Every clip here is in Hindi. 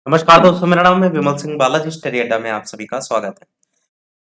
नमस्कार दोस्तों, मेरा नाम है विमल सिंह बालाजी। स्टडी अड्डा में आप सभी का स्वागत है।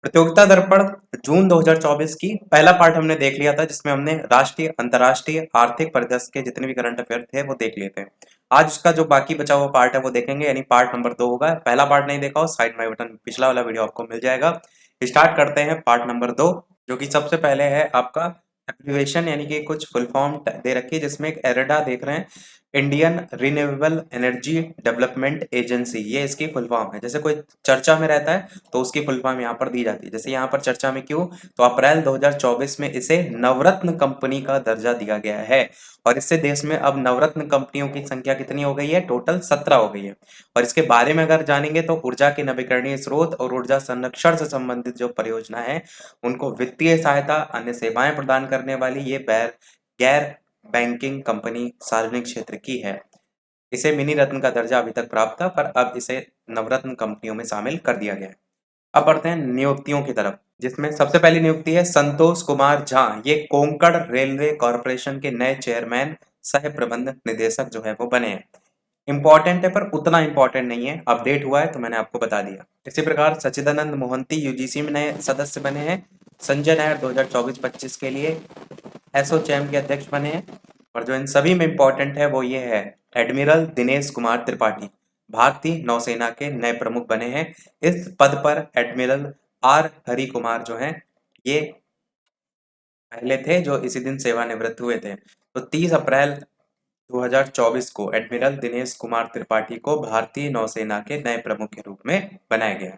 प्रतियोगिता दर्पण जून 2024 की पहला पार्ट हमने देख लिया था, जिसमें हमने राष्ट्रीय, अंतर्राष्ट्रीय, आर्थिक परिदृश्य के जितने भी करंट अफेयर थे वो देख लिए थे। आज उसका जो बाकी बचा हुआ पार्ट है वो देखेंगे, यानी पार्ट नंबर 2 होगा। पहला पार्ट नहीं देखा हो, साइड में बटन पिछला वाला वीडियो आपको मिल जाएगा। स्टार्ट करते हैं पार्ट नंबर 2, जो कि सबसे पहले है आपका एब्रिविएशन, यानी कि कुछ फुल फॉर्म दे रखी है, जिसमें एक एरेडा देख रहे हैं, Indian renewable energy development agency. ये इसकी फुल फॉर्म है। जैसे कोई चर्चा में रहता है तो उसकी फुल फॉर्म यहाँ पर दी जाती है। जैसे यहाँ पर चर्चा में क्यों, तो अप्रैल 2024 में इसे नवरत्न कंपनी का दर्जा दिया गया है। और इससे देश में अब नवरत्न कंपनियों की संख्या कितनी हो गई है? टोटल 17 हो गई है। और इसके बारे में अगर जानेंगे तो ऊर्जा के नवीकरणीय स्रोत और ऊर्जा संरक्षण से संबंधित जो परियोजना है उनको वित्तीय सहायता, अन्य सेवाएं प्रदान करने वाली ये गैर बैंकिंग कंपनी सार्वजनिक क्षेत्र की है। इसे मिनी रत्न का दर्जा अभी तक प्राप्त था, पर अब इसे नवरत्न कंपनियों में शामिल कर दिया गया है। अब बढ़ते हैं नियुक्तियों की तरफ, जिसमें सबसे पहली नियुक्ति है संतोष कुमार झा। ये कोंकण रेलवे कॉर्पोरेशन के नए चेयरमैन सह प्रबंध निदेशक जो है वो बने हैं। इंपॉर्टेंट है पर उतना इंपॉर्टेंट नहीं है, अपडेट हुआ है तो मैंने आपको बता दिया। इसी प्रकार सच्चिदानंद मोहंती यूजीसी में नए सदस्य बने हैं। संजय नायर 2024-25 के लिए एसोचैम के अध्यक्ष बने हैं। और जो इन सभी में इंपॉर्टेंट है वो ये है, एडमिरल दिनेश कुमार त्रिपाठी भारतीय नौसेना के नए प्रमुख बने हैं। इस पद पर एडमिरल आर हरि कुमार जो हैं ये पहले थे, जो इसी दिन सेवानिवृत्त हुए थे। तो 30 अप्रैल 2024 को एडमिरल दिनेश कुमार त्रिपाठी को भारतीय नौसेना के नए प्रमुख के रूप में बनाया गया।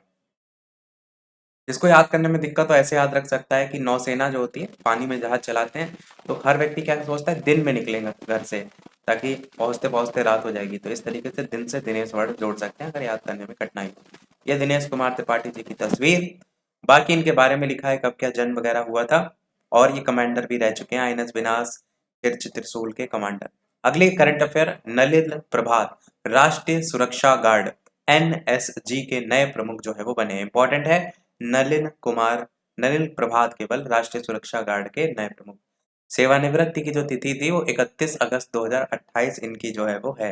जिसको याद करने में दिक्कत तो ऐसे याद रख सकता है कि नौसेना जो होती है, पानी में जहाज चलाते हैं, तो हर व्यक्ति क्या सोचता है, दिन में निकलेंगे घर से, ताकि पहुंचते पहुंचते रात हो जाएगी। तो इस तरीके से दिन से दिनेश वर्ड जोड़ सकते हैं अगर याद करने में कठिनाई हो। ये दिनेश कुमार त्रिपाठी जी की तस्वीर। बाकी इनके बारे में लिखा है, कब क्या जन्म वगैरह हुआ था, और ये कमांडर भी रह चुके हैं, आईएनएस विनाश तिरछ त्रिशूल के कमांडर। अगले करंट अफेयर, नलिन प्रभात राष्ट्रीय सुरक्षा गार्ड एनएसजी के नए प्रमुख जो है वो बने। इंपॉर्टेंट है, नलिन प्रभात केवल राष्ट्रीय सुरक्षा गार्ड के नए प्रमुख। सेवानिवृत्ति की जो तिथि थी वो 31 अगस्त 2028 इनकी जो है वो है,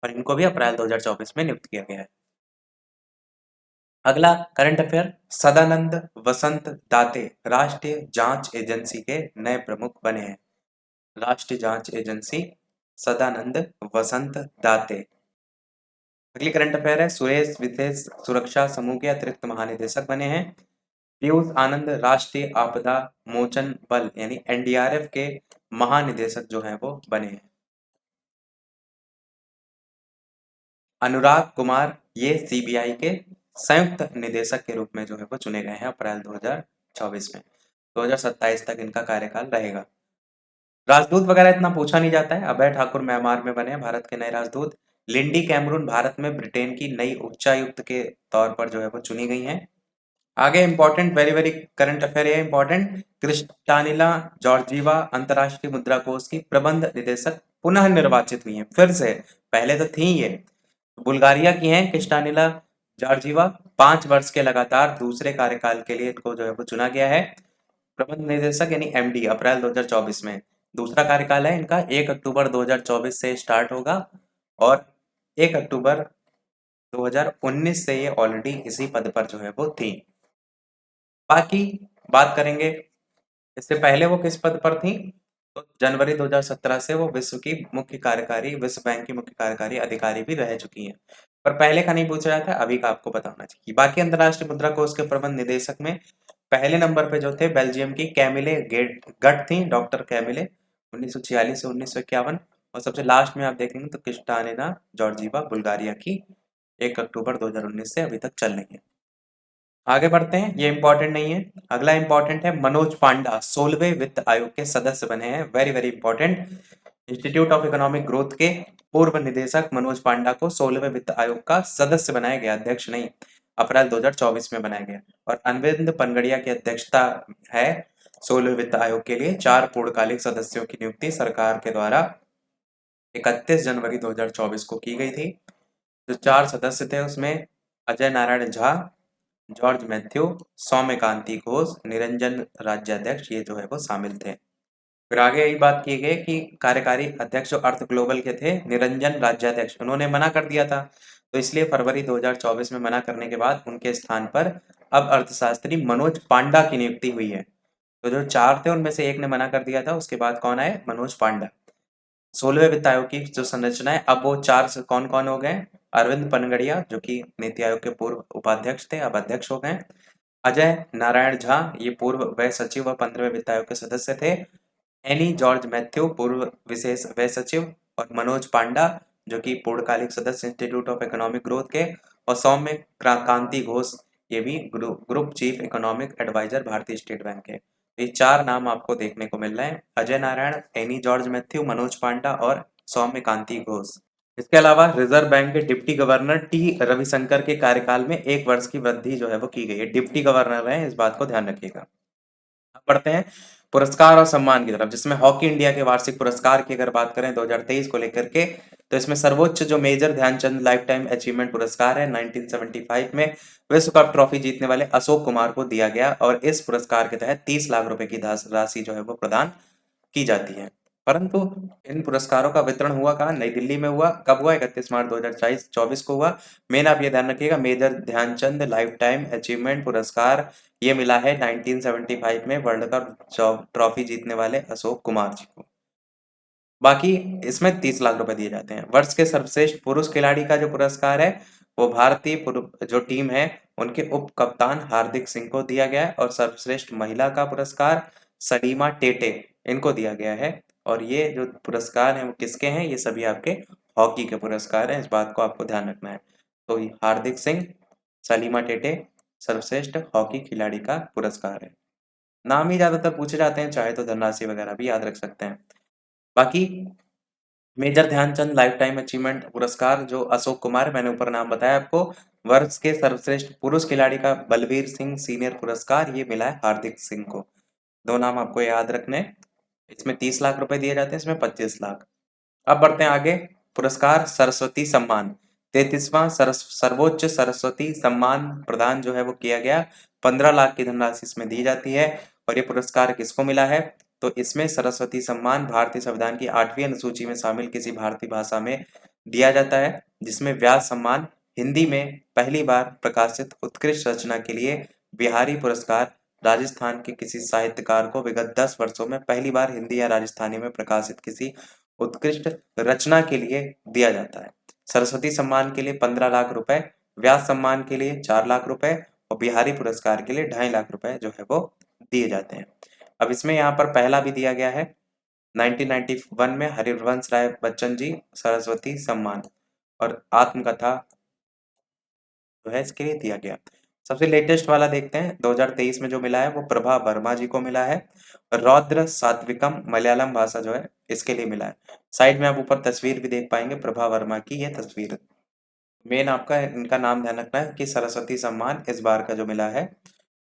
और इनको भी अप्रैल 2024 में नियुक्त किया गया है। अगला करंट अफेयर, सदानंद वसंत दाते राष्ट्रीय जांच एजेंसी के नए प्रमुख बने हैं। राष्ट्रीय जांच एजेंसी, सदानंद वसंत दाते। अगली करंट अफेयर है, सुरेश विशेष सुरक्षा समूह के अतिरिक्त महानिदेशक बने हैं। पीयूष आनंद राष्ट्रीय आपदा मोचन बल यानी एनडीआरएफ के महानिदेशक जो हैं वो बने हैं। अनुराग कुमार ये सीबीआई के संयुक्त निदेशक के रूप में जो है वो चुने गए हैं अप्रैल 2024 में। 2027 तक इनका कार्यकाल रहेगा। राजदूत वगैरह इतना पूछा नहीं जाता है। अभय ठाकुर म्यांमार में बने भारत के नए राजदूत। लिंडी कैमरून भारत में ब्रिटेन की नई उच्चायुक्त के तौर पर जो है वो चुनी गई हैं। आगे important, very very current affair है इंपॉर्टेंट, क्रिस्टानिला जॉर्जीवा अंतर्राष्ट्रीय मुद्रा कोष की प्रबंध निदेशक पुनः निर्वाचित हुई हैं फिर से। पहले तो थी ये, बुल्गारिया की हैं क्रिस्टानिला जॉर्जीवा। 5 वर्ष के लगातार दूसरे कार्यकाल के लिए इनको जो है वो चुना गया है प्रबंध निदेशक यानी एमडी अप्रैल 2024 में। दूसरा कार्यकाल है इनका, 1 अक्टूबर 2024 से स्टार्ट होगा और 1 अक्टूबर 2019 से ये ऑलरेडी इसी पद पर जो है वो थी। बाकी बात करेंगे, इससे पहले वो किस पद पर थी, तो जनवरी 2017 से वो विश्व बैंक की मुख्य कार्यकारी अधिकारी भी रह चुकी हैं। पर पहले का नहीं पूछा जाता, अभी का आपको पता होना चाहिए। बाकी अंतर्राष्ट्रीय मुद्रा कोष के प्रबंध निदेशक में पहले नंबर पे जो थे बेल्जियम की कैमिले गट थी, डॉक्टर कैमिले 1946 से 1951। और सबसे लास्ट में आप देखेंगे तो क्रिस्टालिना जॉर्जीवा बुल्गारिया की 1 अक्टूबर 2019 से अभी तक चल रही है। आगे बढ़ते हैं, ये इंपॉर्टेंट नहीं है। अगला इंपॉर्टेंट है, मनोज पांडा 16वें वित्त आयोग के सदस्य बने हैं। Very very important, institute of economic growth के पूर्व निदेशक मनोज पांडा को 16वें वित्त आयोग का सदस्य बनाया गया, अध्यक्ष नहीं। अप्रैल 2024 में बनाया गया। और अरविंद पनगड़िया की अध्यक्षता है 16वें वित्त आयोग के लिए। 4 पूर्णकालिक सदस्यों की नियुक्ति सरकार के द्वारा 31 जनवरी 2024 को की गई थी। जो 4 सदस्य थे उसमें अजय नारायण झा, जॉर्ज मैथ्यू, सौम्यकांति घोष, निरंजन राज्याध्यक्ष, ये जो है वो शामिल थे। फिर आगे यही बात की गई कि कार्यकारी अध्यक्ष जो अर्थ ग्लोबल के थे निरंजन राज्याध्यक्ष, उन्होंने मना कर दिया था। तो इसलिए फरवरी 2024 में मना करने के बाद उनके स्थान पर अब अर्थशास्त्री मनोज पांडा की नियुक्ति हुई है। तो जो 4 थे उनमें से एक ने मना कर दिया था, उसके बाद कौन आए? मनोज पांडा। 16वें वित्त आयोग की जो संरचना है, अब वो 4 से कौन-कौन हो गए? अरविंद पनगड़िया जो कि नीति आयोग के पूर्व उपाध्यक्ष थे, अब अध्यक्ष हो गए। अजय नारायण झा, ये पूर्व व्यय सचिव व 15वें वित्त आयोग के सदस्य थे। एनी जॉर्ज मैथ्यू, पूर्व विशेष व्यय सचिव। और मनोज पांडा जो कि पूर्णकालिक सदस्य इंस्टीट्यूट ऑफ इकोनॉमिक ग्रोथ के। और सौम्य कांति घोष, ये भी ग्रुप चीफ इकोनॉमिक एडवाइजर भारतीय स्टेट बैंक के। ये 4 नाम आपको देखने को मिल रहे हैं, Ajay Narayan, Anne George Mathew, Manoj Panda और सौम्य कांति घोष। इसके अलावा रिजर्व बैंक के डिप्टी गवर्नर टी रविशंकर के कार्यकाल में 1 वर्ष की वृद्धि जो है वो की गई है। डिप्टी गवर्नर है, इस बात को ध्यान रखिएगा। अब बढ़ते हैं पुरस्कार और सम्मान की तरफ, जिसमें हॉकी इंडिया के वार्षिक पुरस्कार की अगर बात करें 2023 को लेकर के, तो इसमें सर्वोच्च जो major Dhyanchand lifetime achievement पुरस्कार है 1975 में विश्व कप ट्रॉफी जीतने वाले अशोक कुमार को दिया गया। और इस पुरस्कार के तहत 30 लाख रुपए की राशि जो है वो प्रदान की जाती है। परंतु इन पुरस्कारों का वितरण हुआ कहाँ? नई दिल्ली में हुआ। कब हुआ? 31 मार्च 2024 को हुआ। मेन आप ये ध्यान रखिएगा, major Dhyanchand lifetime achievement पुरस्कार ये मिला है 1975 में वर्ल्ड कप ट्रॉफी जीतने वाले अशोक कुमार जी को। बाकी इसमें 30 लाख रुपए दिए जाते हैं। वर्ष के सर्वश्रेष्ठ पुरुष खिलाड़ी का जो पुरस्कार है वो भारतीय जो टीम है उनके उप कप्तान हार्दिक सिंह को दिया गया है। और सर्वश्रेष्ठ महिला का पुरस्कार सलीमा टेटे इनको दिया गया है। और ये जो पुरस्कार हैं वो किसके हैं? ये सभी आपके हॉकी के पुरस्कार हैं, इस बात को आपको ध्यान रखना है। तो हार्दिक सिंह, सलीमा टेटे सर्वश्रेष्ठ हॉकी खिलाड़ी का पुरस्कार है। नाम ही ज्यादातर पूछे जाते हैं, चाहे तो धनराशि वगैरह भी याद रख सकते हैं। बाकी major Dhyanchand lifetime achievement पुरस्कार जो अशोक कुमार, मैंने ऊपर नाम बताया आपको। वर्ष के सर्वश्रेष्ठ पुरुष खिलाड़ी का बलबीर सिंह सीनियर पुरस्कार ये मिला है हार्दिक सिंह को। 2 नाम आपको याद रखने। इसमें 30 लाख रुपए दिए जाते हैं, इसमें 25 लाख। अब बढ़ते हैं आगे। पुरस्कार सरस्वती सम्मान, 33वां सर्वोच्च सरस्वती सम्मान प्रदान जो है वो किया गया। 15 लाख की धनराशि इसमें दी जाती है। और ये पुरस्कार किसको मिला है? तो इसमें सरस्वती सम्मान भारतीय संविधान की 8वीं अनुसूची में शामिल किसी भारतीय भाषा में दिया जाता है, जिसमें व्यास सम्मान हिंदी में पहली बार प्रकाशित उत्कृष्ट रचना के लिए बिहारी पुरस्कार राजस्थान के किसी साहित्यकार को विगत 10 वर्षों में पहली बार हिंदी या राजस्थानी में प्रकाशित किसी उत्कृष्ट रचना के लिए दिया जाता है। सरस्वती सम्मान के लिए 15 लाख रुपए, व्यास सम्मान के लिए 4 लाख रुपए और बिहारी पुरस्कार के लिए 2.5 लाख रुपए जो है वो दिए जाते हैं। अब इसमें यहाँ पर पहला भी दिया गया है 1991 में हरिवंश राय बच्चन जी सरस्वती सम्मान और आत्मकथा जो है इसके लिए दिया गया। सबसे लेटेस्ट वाला देखते हैं, 2023 में जो मिला है वो प्रभा वर्मा जी को मिला है। रौद्र सात्विकम मलयालम भाषा जो है इसके लिए मिला है। साइड में आप ऊपर तस्वीर भी देख पाएंगे प्रभा वर्मा की, ये तस्वीर। मेन आपका इनका नाम ध्यान रखना है कि सरस्वती सम्मान इस बार का जो मिला है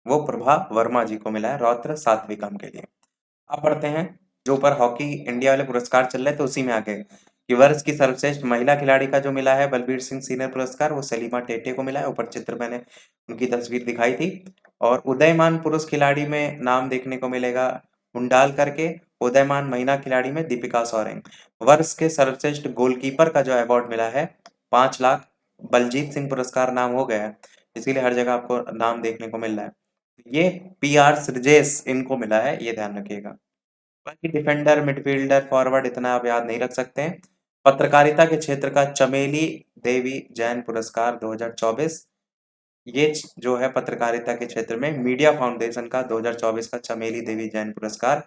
वो प्रभा वर्मा जी को मिला है रौद्र सात्विकम के लिए। अब बढ़ते हैं, जो ऊपर हॉकी इंडिया वाले पुरस्कार चल रहे थे उसी में आगे कि वर्ष की सर्वश्रेष्ठ महिला खिलाड़ी का जो मिला है बलबीर सिंह सीनियर पुरस्कार वो सलीमा टेटे को मिला है। ऊपर चित्र मैंने उनकी तस्वीर दिखाई थी। और उदयमान पुरुष खिलाड़ी में नाम देखने को मिलेगा हुंडाल करके। उदयमान महिला खिलाड़ी में दीपिका सोरेंग। वर्ष के सर्वश्रेष्ठ गोलकीपर का जो अवार्ड मिला है 5 लाख, बलजीत सिंह पुरस्कार नाम हो गया है, इसीलिए हर जगह आपको नाम देखने को मिल रहा है। ये पी.आर. सृजेश इनको मिला है, ये ध्यान रखिएगा। बाकी डिफेंडर, मिडफील्डर, फॉरवर्ड इतना आप याद नहीं रख सकते हैं। पत्रकारिता के क्षेत्र का चमेली देवी जैन पुरस्कार 2024, ये जो है पत्रकारिता के क्षेत्र में मीडिया फाउंडेशन का 2024 का चमेली देवी जैन पुरस्कार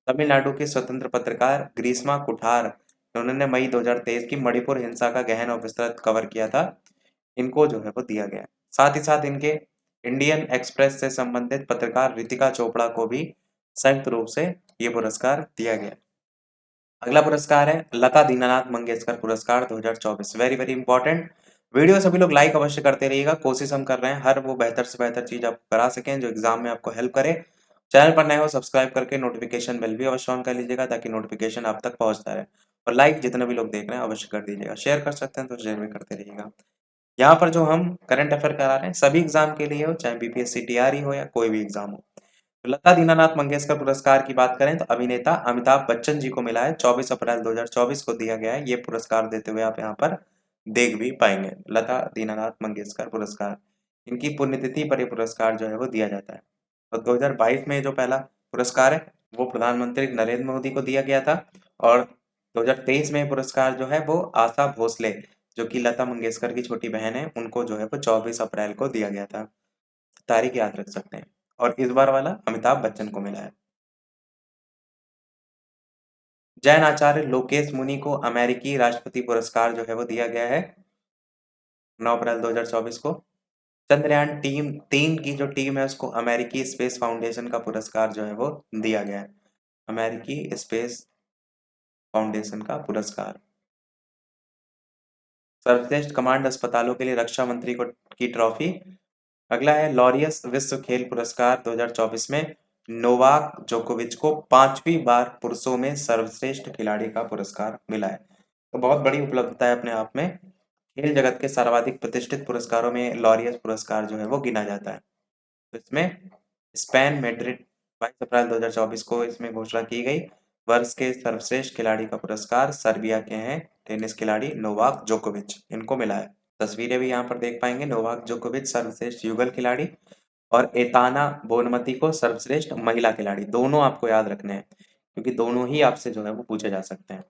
तमिलनाडु के स्वतंत्र पत्रकार ग्रीष्मा कुठार, उन्होंने मई 2023 की मणिपुर हिंसा का गहन और विस्तृत कवर किया था, इनको जो है वो दिया गया। साथ ही साथ इनके इंडियन एक्सप्रेस से संबंधित पत्रकार रितिका चोपड़ा को भी संयुक्त रूप से ये पुरस्कार दिया गया। अगला पुरस्कार है लता दीनानाथ मंगेशकर पुरस्कार 2024। Very very important. वीडियो सभी लोग लाइक अवश्य करते रहिएगा, कोशिश हम कर रहे हैं हर वो बेहतर से बेहतर चीज आपको करा सकें जो एग्जाम में आपको हेल्प करे। चैनल पर नए हो सब्सक्राइब करके नोटिफिकेशन बेल भी अवश्य ऑन कर लीजिएगा ताकि नोटिफिकेशन आप तक पहुंचता रहे। और लाइक जितने भी लोग देख रहे हैं अवश्य कर दीजिएगा, शेयर कर सकते हैं तो शेयर भी करते रहिएगा। यहाँ पर जो हम करंट अफेयर करा रहे हैं सभी एग्जाम के लिए हो, चाहे बीपीएससी टीआरई हो या कोई भी एग्जाम हो। तो लता दीनानाथ मंगेशकर पुरस्कार की बात करें तो अभिनेता अमिताभ बच्चन जी को मिला है, 24 अप्रैल 2024 को दिया गया है। ये पुरस्कार देते हुए आप यहाँ पर देख भी पाएंगे। लता दीनानाथ मंगेशकर पुरस्कार, इनकी पुण्यतिथि पर ये पुरस्कार जो है वो दिया जाता है। और 2022 में जो पहला पुरस्कार है वो प्रधानमंत्री नरेंद्र मोदी को दिया गया था। और 2023 में पुरस्कार जो है वो आशा भोसले, जो कि लता मंगेशकर की छोटी बहन है, उनको जो है वो 24 अप्रैल को दिया गया था। तारीख याद रख सकते हैं। और इस बार वाला अमिताभ बच्चन को मिला है। जैन आचार्य लोकेश मुनि को अमेरिकी राष्ट्रपति पुरस्कार जो है वो दिया गया है 9 अप्रैल 2024 को। चंद्रयान टीम 3 की जो टीम है उसको अमेरिकी स्पेस फाउंडेशन का पुरस्कार जो है वो दिया गया है। अमेरिकी स्पेस फाउंडेशन का पुरस्कार। सर्वश्रेष्ठ कमांड अस्पतालों के लिए रक्षा मंत्री को की ट्रॉफी। अगला है लॉरियस विश्व खेल पुरस्कार 2024 में नोवाक जोकोविच को 5वीं बार पुरुषों में सर्वश्रेष्ठ खिलाड़ी का पुरस्कार मिला है। तो बहुत बड़ी उपलब्धता है अपने आप में। खेल जगत के सर्वाधिक प्रतिष्ठित पुरस्कारों में लॉरियस पुरस्कार जो है वो गिना जाता है। तो इसमें स्पेन मैड्रिड 22 अप्रैल 2024 को इसमें घोषणा की गई। वर्ष के सर्वश्रेष्ठ खिलाड़ी का पुरस्कार सर्बिया के हैं टेनिस खिलाड़ी नोवाक जोकोविच, इनको मिला है। तस्वीरें भी यहाँ पर देख पाएंगे। नोवाक जोकोविच सर्वश्रेष्ठ युगल खिलाड़ी और एताना बोनमती को सर्वश्रेष्ठ महिला खिलाड़ी। दोनों आपको याद रखने हैं क्योंकि दोनों ही आपसे जो है वो पूछे जा सकते हैं।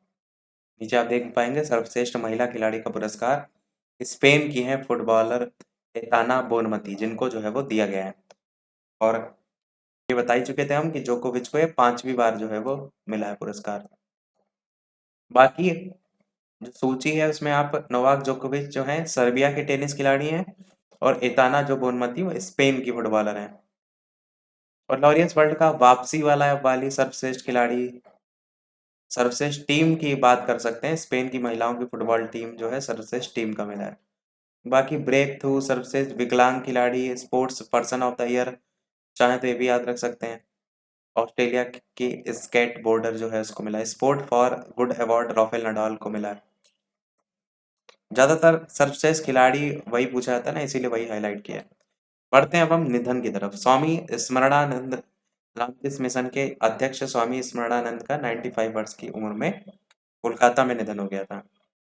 नीचे आप देख पाएंगे सर्वश्रेष्ठ महिला खिलाड़ी का पुरस्कार स्पेन की है फुटबॉलर एताना बोनमती, जिनको जो है वो दिया गया है। और ये बता ही चुके थे हम कि जोकोविच को ये 5वीं बार जो है वो मिला है पुरस्कार। बाकी जो सूची है उसमें आप नोवाक जोकोविच जो है सर्बिया के टेनिस खिलाड़ी हैं और एताना जो बोनमती वो स्पेन की फुटबॉलर हैं। और लॉरियस वर्ल्ड का वापसी वाली सर्वश्रेष्ठ खिलाड़ी, सर्वश्रेष्ठ टीम की बात कर सकते हैं। स्पेन की महिलाओं की फुटबॉल टीम जो है सर्वश्रेष्ठ टीम का मिला है। बाकी ब्रेक थ्रू सर्वश्रेष्ठ विकलांग खिलाड़ी, sports person of the year चाहे तो ये भी याद रख सकते हैं। ऑस्ट्रेलिया की स्केट बोर्डर जो है उसको मिला है। Sport for good award Rafael Nadal को मिला है। ज्यादातर सर्वश्रेष्ठ खिलाड़ी वही पूछा जाता है ना, इसीलिए वही हाईलाइट किया है। बढ़ते हैं अब हम निधन की तरफ। स्वामी स्मरणानंद रामकृष्ण मिशन के अध्यक्ष स्वामी स्मरणानंद का 95 वर्ष की उम्र में कोलकाता में निधन हो गया था।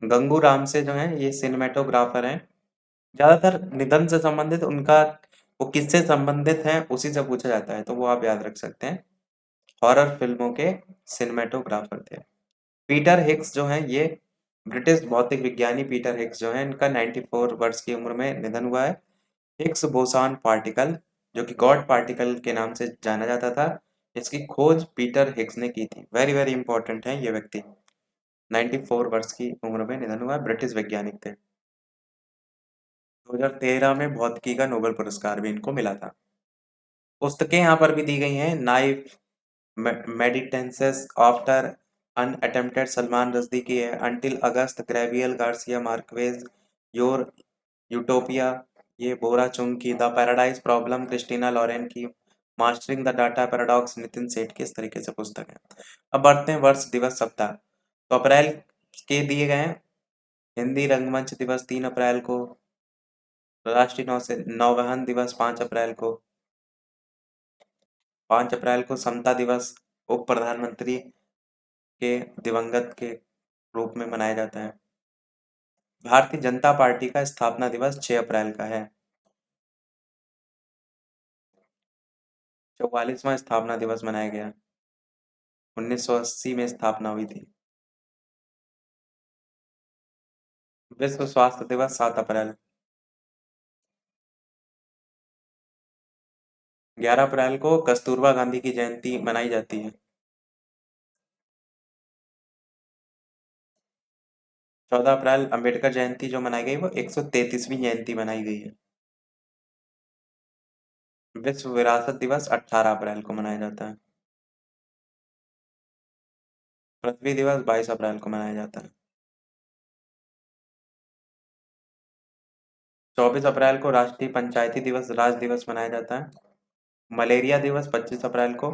गंगू राम से जो है ये सिनेमेटोग्राफर हैं। ज्यादातर निधन से संबंधित उनका वो किससे संबंधित है उसी से पूछा जाता है, तो वो आप याद रख सकते हैं। हॉरर फिल्मों के सिनेमेटोग्राफर थे। पीटर हिक्स जो है ये ब्रिटिश भौतिक विज्ञानी पीटर हिक्स जो है इनका 94 वर्ष की उम्र में निधन हुआ है। हिग्स बोसॉन पार्टिकल जो कि गॉड पार्टिकल के नाम से जाना जाता था, इसकी खोज पीटर हिग्स ने की थी। वेरी वेरी इंपॉर्टेंट है ये व्यक्ति। 94 वर्ष की उम्र में निधन हुआ, ब्रिटिश वैज्ञानिक थे। 2013 में भौतिकी का नोबेल पुरस्कार भी इनको मिला था। पुस्तकें यहाँ पर भी दी गई हैं। Knife meditations after an attempted Salman Rushdie की है। Until August Gabriel Garcia Marquez your utopia ये बोरा चुंग की। The paradise problem Christina Lauren की। Mastering the data paradox Nitin Seth की। इस तरीके से पुस्तक है। अब बढ़ते हैं वर्ष दिवस सप्ताह। तो अप्रैल के दिए गए हैं। हिंदी रंगमंच दिवस 3 अप्रैल को। राष्ट्रीय नौवहन दिवस 5 अप्रैल को। 5 अप्रैल को समता दिवस उप प्रधानमंत्री के दिवंगत के रूप में मनाया जाता है। भारतीय जनता पार्टी का स्थापना दिवस 6 अप्रैल का है। 44वां स्थापना दिवस मनाया गया। 1980 में स्थापना हुई थी। विश्व स्वास्थ्य दिवस 7 अप्रैल। 11 अप्रैल को कस्तूरबा गांधी की जयंती मनाई जाती है। 14 अप्रैल अंबेडकर जयंती जो मनाई गई वो 133वीं जयंती मनाई गई है। विश्व विरासत दिवस 18 अप्रैल को मनाया जाता है। पृथ्वी दिवस 22 अप्रैल को मनाया जाता है। 24 अप्रैल को राष्ट्रीय पंचायती दिवस राज दिवस मनाया जाता है। मलेरिया दिवस 25 अप्रैल को।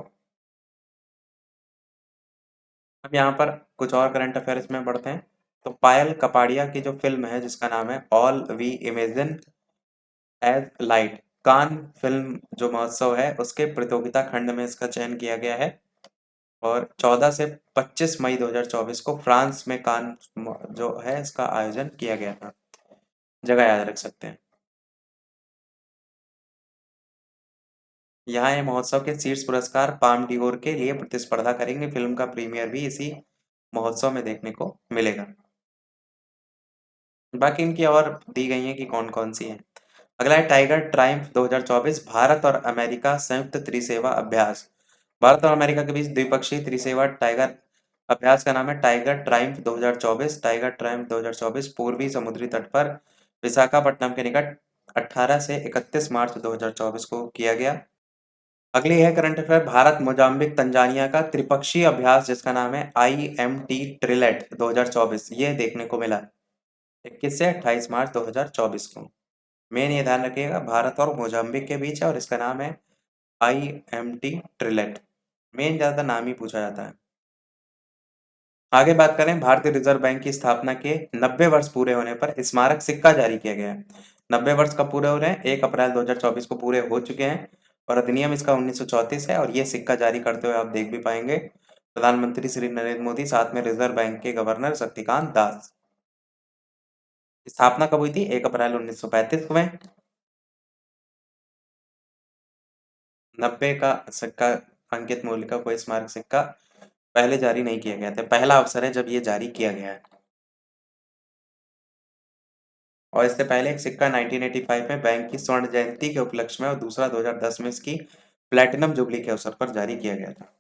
अब यहाँ पर कुछ और करंट अफेयर्स में बढ़ते हैं। तो पायल कपाड़िया की जो फिल्म है जिसका नाम है all we imagine as light, Cannes film जो महोत्सव है उसके प्रतियोगिता खंड में इसका चयन किया गया है। और 14 से 25 मई 2024 को फ्रांस में कान जो है इसका आयोजन किया गया था। जगह याद रख सकते हैं। यहाँ ये महोत्सव के शीर्ष पुरस्कार पाम डिओर के लिए प्रतिस्पर्धा करेंगे। फिल्म का प्रीमियर भी इसी महोत्सव में देखने को मिलेगा। बाकी इनकी और दी गई है कि कौन कौन सी है। अगला है टाइगर ट्रायम्फ 2024 भारत और अमेरिका संयुक्त त्रिसेवा अभ्यास। भारत और अमेरिका के बीच द्विपक्षीय त्रिसेवा टाइगर अभ्यास का नाम है टाइगर ट्रायम्फ 2024। टाइगर ट्रायम्फ 2024 पूर्वी समुद्री तट पर विशाखापट्टनम के निकट 18 से 31 मार्च 2024 को किया गया। अगली है current affair Bharat Mozambique Tanzania का त्रिपक्षीय अभ्यास जिसका नाम है IMT ट्रिलेट 2024 ये देखने को मिला 21 से 28 मार्च 2024 को। मेन ये ध्यान रखिएगा भारत और मोजाम्बिक के बीच है और इसका नाम है IMT ट्रिलेट। मेन ज्यादा नाम ही पूछा जाता है। आगे बात करें भारतीय रिजर्व बैंक की स्थापना के 90 वर्ष पूरे होने पर स्मारक सिक्का जारी किया गया है। 90 वर्ष कब पूरे हो रहे हैं? 1 अप्रैल 2024 को पूरे हो चुके हैं और अधिनियम इसका 1934 है और ये सिक्का जारी करते हुए आप देख भी पाएंगे प्रधानमंत्री श्री नरेंद्र मोदी साथ में रिजर्व बैंक के गवर्नर शक्तिकांत दास। स्थापना कब हुई थी? 1 अप्रैल 1935 में। 90 का सिक्का अंकित मूल्य का कोई स्मारक सिक्का पहले जारी नहीं किया गया था। पहला अवसर है जब ये जारी किया गया है। और इससे पहले एक सिक्का 1985 में बैंक की स्वर्ण जयंती के उपलक्ष्य में और दूसरा 2010 में इसकी प्लैटिनम जुबली के अवसर पर जारी किया गया था।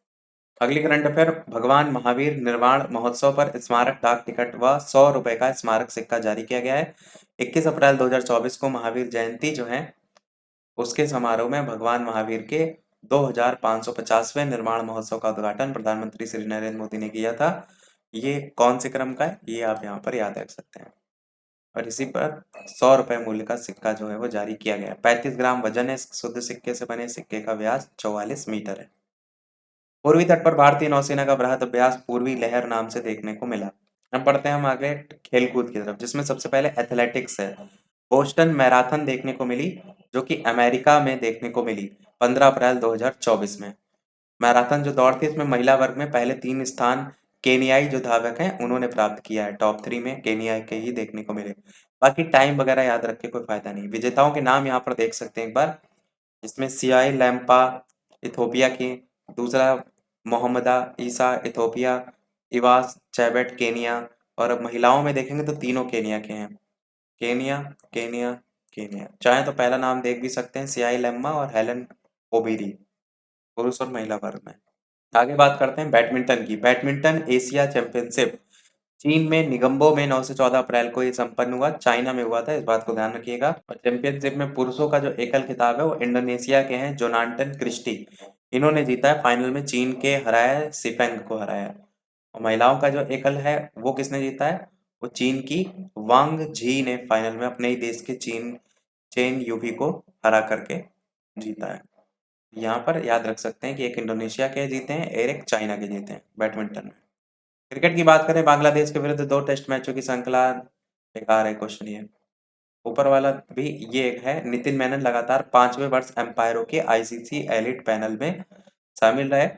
अगली करंट अफेयर भगवान महावीर निर्वाण महोत्सव पर स्मारक डाक टिकट व 100 रुपए का स्मारक सिक्का जारी किया गया है। 21 अप्रैल 2024 को महावीर जयंती जो है उसके समारोह में भगवान महावीर के 2550वें निर्माण महोत्सव का उद्घाटन प्रधानमंत्री श्री नरेंद्र मोदी ने किया था। ये कौन से क्रम का है ये आप यहाँ पर याद रख सकते हैं। और इसी पर 100 रुपए मूल्य का सिक्का जो है वो जारी किया गया। 35 ग्राम वजन है इस शुद्ध सिक्के से बने सिक्के का व्यास 44 मीटर है। पूर्वी तट पर भारतीय नौसेना का बृहद अभ्यास पूर्वी लहर नाम से देखने को मिला। अब बढ़ते हैं हम आगे खेलकूद की तरफ जिसमें सबसे पहले एथलेटिक्स है। बोस्टन मैराथन देखने को मिली जो कि अमेरिका में देखने को मिली 15 अप्रैल 2024 में। मैराथन जो दौड़ थी इसमें महिला वर्ग में पहले 3 स्थान केनियाई जो धावक हैं उन्होंने प्राप्त किया है। टॉप 3 में केनिया के ही देखने को मिले। बाकी टाइम वगैरह याद रख के कोई फायदा नहीं। विजेताओं के नाम यहाँ पर देख सकते हैं एक बार। इसमें सियाई लैम्पा इथोपिया की, दूसरा मोहम्मदा ईसा इथोपिया, इवास चैबेट केनिया और अब महिलाओं में देखेंगे तो तीनों केनिया के हैं। Kenya Kenya Kenya. चाहे तो पहला नाम देख भी सकते हैं सियाई लेम्मा और हेलन ओबिरी पुरुष और महिला वर्ग में। आगे बात करते हैं बैडमिंटन की। बैडमिंटन एशिया चैंपियनशिप चीन में निगम्बो में 9 से 14 अप्रैल को ये संपन्न हुआ। चाइना में हुआ था इस बात को ध्यान रखिएगा। और चैंपियनशिप में पुरुषों का जो एकल खिताब है वो इंडोनेशिया के हैं जोनाल्टन क्रिस्टी। इन्होंने जीता है। फाइनल में चीन के हराया है, सिफेंग को हराया। और महिलाओं का जो एकल है वो किसने जीता है? वो चीन की वांग झी ने फाइनल में अपने ही देश के चेन यूवी को हरा करके जीता है। यहाँ पर याद रख सकते हैं कि एक इंडोनेशिया के जीते हैं और एक चाइना के जीते हैं बैडमिंटन में। क्रिकेट की बात करें बांग्लादेश के विरुद्ध 2 टेस्ट मैचों की श्रृंखला। बेकार है क्वेश्चन ये। ऊपर वाला भी ये एक है। नितिन मेनन लगातार 5वें वर्ष एम्पायरों के ICC एलिट पैनल में शामिल रहे।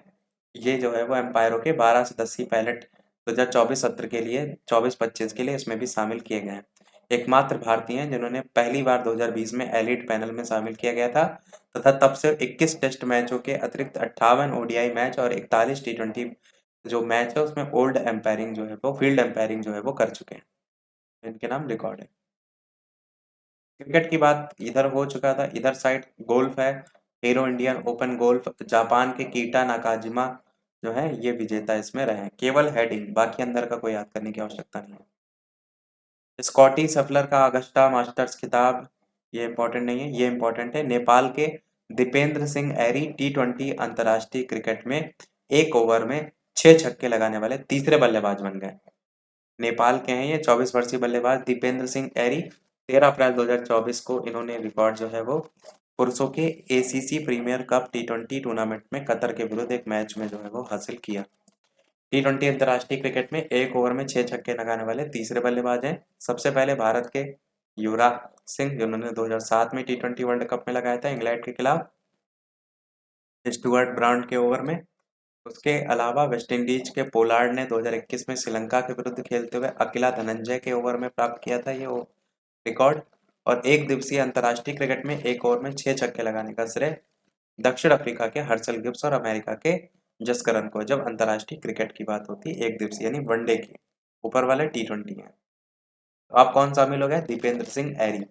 ये जो है वो एम्पायरों के 12 सदस्यीय पैलेट 2024 सत्र के लिए 24-25 के लिए इसमें भी शामिल किए गए हैं। एकमात्र भारतीय हैं जिन्होंने पहली बार 2020 में एलिट पैनल में शामिल किया गया था तथा तब से 21 टेस्ट मैचों के अतिरिक्त 58 ODI मैच और 41 T20 जो मैच है उसमें ओल्ड एम्पायरिंग जो है वो फील्ड एम्पायरिंग जो है वो कर चुके हैं। इनके नाम रिकॉर्ड है। क्रिकेट की बात इधर हो चुका था। इधर साइड गोल्फ है। Hero Indian open golf Japan के कीटा नाकाजिमा जो है ये विजेता इसमें रहे हैं। केवल हेडिंग बाकी अंदर का कोई याद करने की आवश्यकता नहीं है। स्कॉटी सफलर का अगस्टा मास्टर्स खिताब ये इंपॉर्टेंट नहीं है। ये इंपॉर्टेंट है। नेपाल के दीपेंद्र सिंह एरी T20 अंतर्राष्ट्रीय क्रिकेट में 1 ओवर में 6 छक्के लगाने वाले तीसरे बल्लेबाज बन गए। नेपाल के हैं ये 24 वर्षीय बल्लेबाज दीपेंद्र सिंह एरी। 13 अप्रैल 2024 को इन्होंने रिकॉर्ड जो है वो पुरुषों के ACC premier cup T20 tournament में कतर के विरुद्ध एक मैच में जो है वो हासिल किया। T20 अंतर्राष्ट्रीय क्रिकेट में 1 ओवर में 6 छक्के लगाने वाले तीसरे बल्लेबाज हैं। सबसे पहले भारत के युवराज सिंह जिन्होंने 2007 में T20 वर्ल्ड कप में लगाया था इंग्लैंड के खिलाफ स्टुअर्ट ब्रांड के ओवर में। उसके अलावा वेस्टइंडीज के पोलार्ड ने 2021 में श्रीलंका के विरुद्ध खेलते हुए अकेला धनंजय के ओवर में प्राप्त किया था ये रिकॉर्ड। और एक दिवसीय अंतर्राष्ट्रीय क्रिकेट में एक ओवर में 6 छक्के लगाने का श्रेय दक्षिण अफ्रीका के हर्षल गिब्स और अमेरिका के जसकरन को, जब अंतर्राष्ट्रीय क्रिकेट की बात होती है एक दिवसीय यानी वनडे की। ऊपर वाले T20 है। तो आप कौन शामिल हो गए? दीपेंद्र सिंह ऐरी।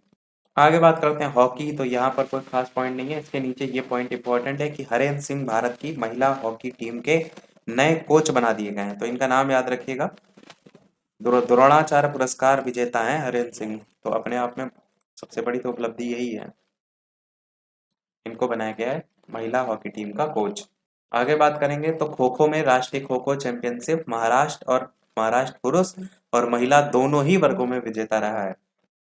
आगे बात करते हैं हॉकी। तो यहाँ पर कोई खास पॉइंट नहीं है, इसके नीचे ये पॉइंट इंपॉर्टेंट है कि हरेंद्र सिंह भारत की महिला हॉकी टीम के नए कोच बना दिए गए हैं। तो इनका नाम याद रखिएगा। द्रोणाचार्य पुरस्कार विजेता हैं हरेंद्र सिंह, तो अपने आप में सबसे बड़ी तो उपलब्धि यही है। इनको बनाया गया है महिला हॉकी टीम का कोच। आगे बात करेंगे तो खो खो में राष्ट्रीय खो खो चैंपियनशिप महाराष्ट्र पुरुष और महिला दोनों ही वर्गों में विजेता रहा है।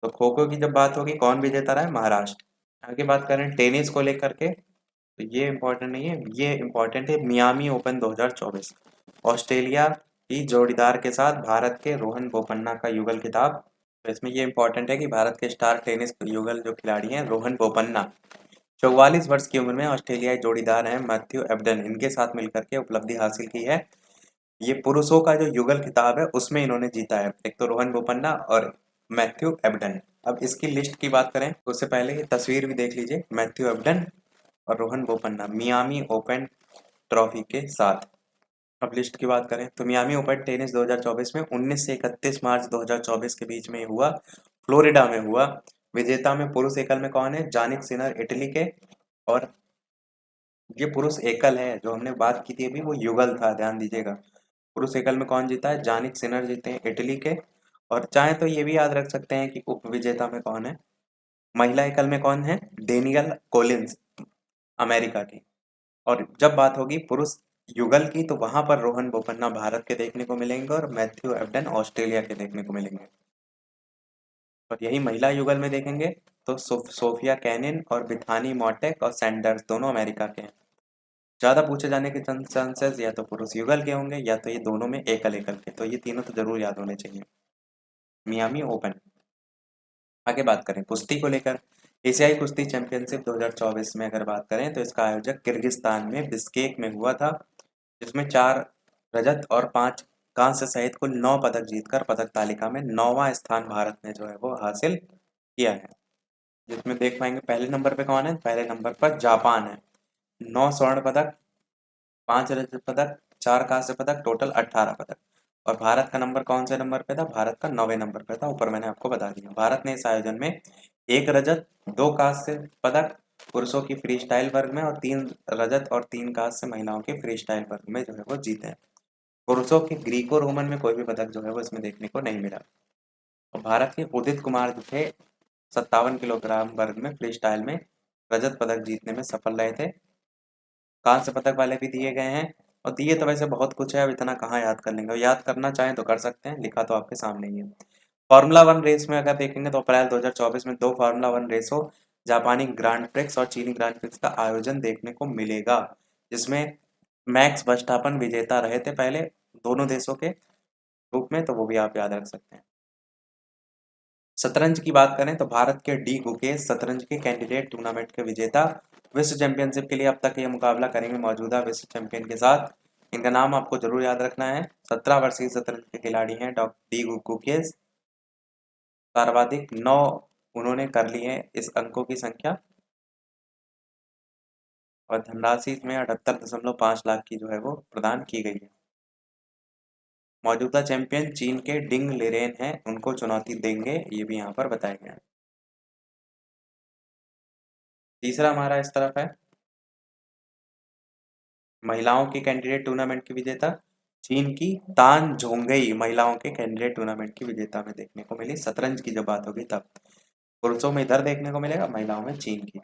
तो खो खो की जब बात होगी कौन विजेता रहा है? महाराष्ट्र। आगे बात करें टेनिस को लेकर के, तो ये इम्पोर्टेंट नहीं है, ये इम्पोर्टेंट है मियामी ओपन 2024। ऑस्ट्रेलिया की जोड़ीदार के साथ भारत के रोहन बोपन्ना का युगल खिताब। तो इसमें ये इम्पोर्टेंट है कि भारत के स्टार टेनिस युगल जो खिलाड़ी हैं रोहन बोपन्ना 44 वर्ष की उम्र में ऑस्ट्रेलियाई जोड़ीदार हैं मैथ्यू एबडन, इनके साथ मिलकर के उपलब्धि हासिल की है। ये पुरुषों का जो युगल खिताब है उसमें इन्होंने जीता है, एक तो रोहन बोपन्ना और मैथ्यू एबडन। अब इसकी लिस्ट की बात करें तो उससे पहले ये तस्वीर भी देख लीजिए, मैथ्यू एबडन और Rohan Bopanna Miami open trophy के साथ। अब लिस्ट की बात करें तो मियामी ओपन टेनिस 2024 में 19 से 31 मार्च 2024 के बीच में हुआ, फ्लोरिडा में हुआ। विजेता में पुरुष एकल में कौन है? जानिक सिनर इटली के। और ये पुरुष एकल है, जो हमने बात की थी अभी वो युगल था, ध्यान दीजिएगा। पुरुष एकल में कौन जीता है? जानिक सिनर जीते हैं इटली के। और चाहे तो ये भी याद रख सकते हैं कि उप विजेता में कौन है। महिला एकल में कौन है? डेनियल कोलिंस अमेरिका की। और जब बात होगी पुरुष युगल की तो वहां पर रोहन बोपन्ना भारत के देखने को मिलेंगे और मैथ्यू एबडन ऑस्ट्रेलिया के देखने को मिलेंगे। और यही महिला युगल में देखेंगे तो सोफिया कैनिन और बिथानी मॉटेक और सैंडर्स दोनों अमेरिका के हैं। ज्यादा पूछे जाने के चांसेस या तो पुरुष युगल के होंगे या तो ये दोनों में एकल एकल के, तो ये तीनों तो जरूर याद होने चाहिए। Miami open. आगे बात करें कुश्ती को लेकर, एशियाई कुश्ती चैंपियनशिप 2024 में अगर बात करें तो इसका आयोजक किर्गिस्तान में बिश्केक में हुआ था, जिसमें 4 रजत और 5 कांस्य सहित कुल 9 पदक जीतकर पदक तालिका में 9वां स्थान भारत ने जो है वो हासिल किया है। जिसमें देख पाएंगे पहले नंबर पे कौन है? पहले नंबर पर जापान है, 9 स्वर्ण पदक, 5 रजत पदक, 4 कांस्य पदक, टोटल 18 पदक। और भारत का नंबर कौन से नंबर पे था? भारत का 9वें नंबर पे था, ऊपर मैंने आपको बता दिया। भारत ने इस आयोजन में 1 रजत, 2 कांस्य पदक पुरुषों की फ्री स्टाइल वर्ग में और 3 रजत और 3 कांस्य महिलाओं के फ्री स्टाइल वर्ग में जो है वो जीते हैं। पुरुषों के ग्रीको रोमन में कोई भी पदक जो है वो इसमें देखने को नहीं मिला। और भारत के उदित कुमार जो थे 57 किलोग्राम वर्ग में फ्री स्टाइल में रजत पदक जीतने में सफल रहे थे। कांस्य पदक वाले भी दिए गए हैं, और दिए तो वैसे बहुत कुछ है, अब इतना कहाँ याद कर लेंगे। याद करना चाहें तो कर सकते हैं, लिखा तो आपके सामने ही है। फार्मूला 1 रेस में अगर देखेंगे तो अप्रैल 2024 में 2 फार्मूला 1 रेसों, जापानी ग्रांड प्रिक्स और चीनी ग्रांड प्रिक्स का आयोजन देखने को मिलेगा, जिसमें मैक्स वर्स्टापन विजेता रहे थे पहले दोनों देशों के रूप में, तो वो भी आप याद रख सकते हैं। शतरंज की बात करें तो भारत के डी गुकेश शतरंज के कैंडिडेट टूर्नामेंट के विजेता विश्व चैंपियनशिप के लिए अब तक ये मुकाबला करेंगे मौजूदा विश्व चैंपियन के साथ। इनका नाम आपको जरूर याद रखना है। 17 वर्षीय शतरंज के खिलाड़ी हैं डी गुकेश। सर्वाधिक 9 उन्होंने कर ली है इस अंकों की संख्या, और धनराशि इसमें 78.5 लाख की जो है वो प्रदान की गई है। मौजूदा चैंपियन चीन के डिंग लिरेन हैं, उनको चुनौती देंगे, ये भी यहाँ पर बताया गया है। तीसरा हमारा इस तरफ है महिलाओं के कैंडिडेट टूर्नामेंट की विजेता, चीन की तान झोंगई महिलाओं के कैंडिडेट टूर्नामेंट की विजेता में देखने को मिली। शतरंज की जब बात होगी तब पुरुषों में इधर देखने को मिलेगा, महिलाओं में चीन की।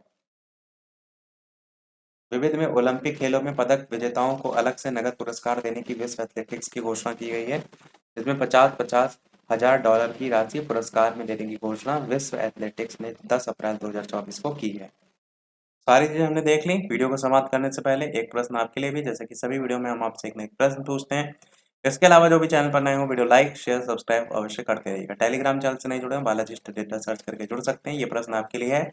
विविध में ओलंपिक खेलों में पदक विजेताओं को अलग से नगद पुरस्कार देने की विश्व एथलेटिक्स की घोषणा की गई है, जिसमें 50-50 हजार डॉलर की राशि पुरस्कार में देने की घोषणा विश्व एथलेटिक्स ने 10 अप्रैल 2024 को की है। सारी चीजें हमने देख ली। वीडियो को समाप्त करने से पहले एक प्रश्न आपके लिए भी, जैसे कि सभी वीडियो में हम आपसे एक नए प्रश्न पूछते हैं। इसके अलावा जो भी चैनल पर नए हो वीडियो लाइक शेयर सब्सक्राइब अवश्य करते रहिएगा। टेलीग्राम चैनल से नहीं जुड़े हैं बालाजी स्टडी सर्च करके जुड़ सकते हैं। ये प्रश्न आपके लिए है,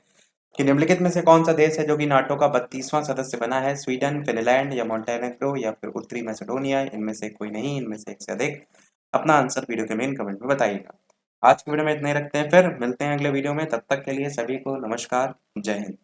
कि निम्नलिखित में से कौन सा देश है जो कि नाटो का 32वां सदस्य बना है? स्वीडन, फिनलैंड या मॉन्टेनेग्रो या फिर उत्तरी मैसेडोनिया? इनमें से कोई नहीं, इनमें से एक से अधिक। अपना आंसर वीडियो के मेन कमेंट में बताइएगा। आज की वीडियो में इतना ही रखते हैं, फिर मिलते हैं अगले वीडियो में। तब तक के लिए सभी को नमस्कार, जय हिंद।